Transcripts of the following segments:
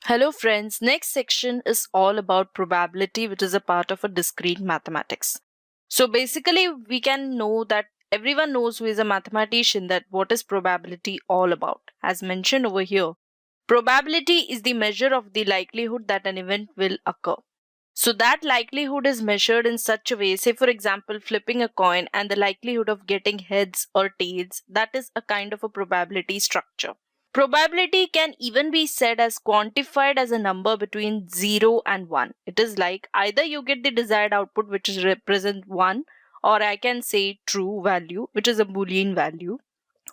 Hello friends, next section is all about probability, which is a part of a discrete mathematics. So basically we can know that everyone knows who is a mathematician that what is probability all about. As mentioned over here, probability is the measure of the likelihood that an event will occur. So that likelihood is measured in such a way, say for example flipping a coin and the likelihood of getting heads or tails, that is a kind of a probability structure. Probability can even be said as quantified as a number between 0 and 1. It is like either you get the desired output which is represent 1, or I can say true value which is a boolean value,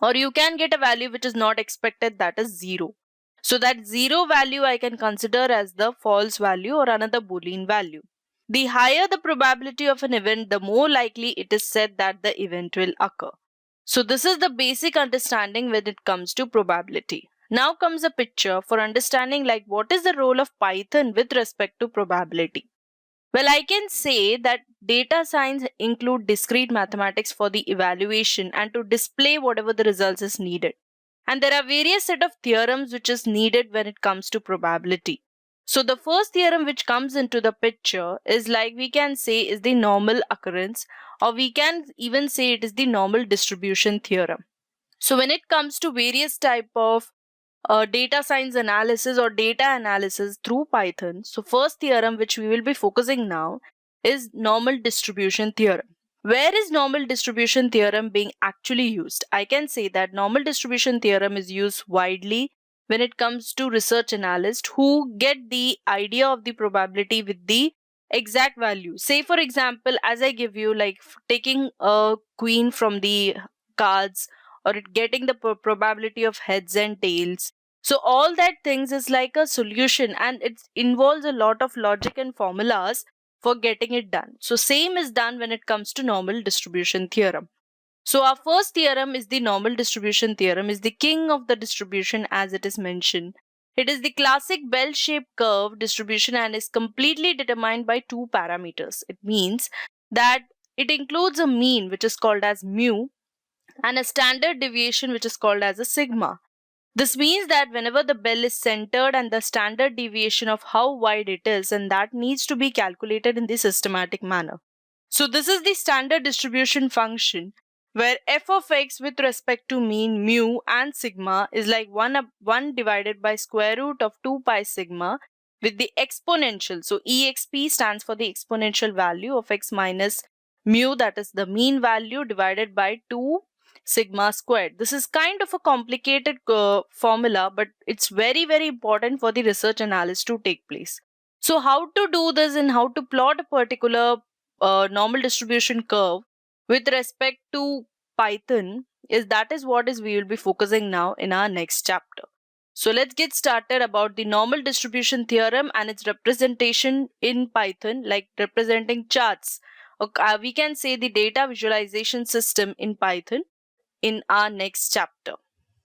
or you can get a value which is not expected, that is 0. So that 0 value I can consider as the false value or another boolean value. The higher the probability of an event, the more likely it is said that the event will occur. So this is the basic understanding when it comes to probability. Now comes a picture for understanding like what is the role of Python with respect to probability. Well, I can say that data science include discrete mathematics for the evaluation and to display whatever the results is needed. And there are various set of theorems which is needed when it comes to probability. So the first theorem which comes into the picture is like we can say is the normal occurrence, or we can even say it is the normal distribution theorem. So when it comes to various type of data science analysis or data analysis through Python, so first theorem which we will be focusing now is normal distribution theorem. Where is normal distribution theorem being actually used? I can say that normal distribution theorem is used widely when it comes to research analysts who get the idea of the probability with the exact value. Say for example, as I give you like taking a queen from the cards, or it getting the probability of heads and tails. So all that things is like a solution, and it involves a lot of logic and formulas for getting it done. So same is done when it comes to normal distribution theorem. So our first theorem is the normal distribution theorem, is the king of the distribution as it is mentioned. It is the classic bell-shaped curve distribution and is completely determined by two parameters. It means that it includes a mean which is called as mu and a standard deviation which is called as a sigma. This means that whenever the bell is centered and the standard deviation of how wide it is, and that needs to be calculated in the systematic manner. So this is the standard distribution function where f of x with respect to mean mu and sigma is like 1 divided by square root of 2 pi sigma with the exponential. So exp stands for the exponential value of x minus mu, that is the mean value, divided by 2 sigma squared. This is kind of a complicated formula, but it's very important for the research analysis to take place. So how to do this and how to plot a particular normal distribution curve with respect to Python is what we will be focusing now in our next chapter. So let's get started about the normal distribution theorem and its representation in Python, like representing charts. We can say the data visualization system in Python in our next chapter.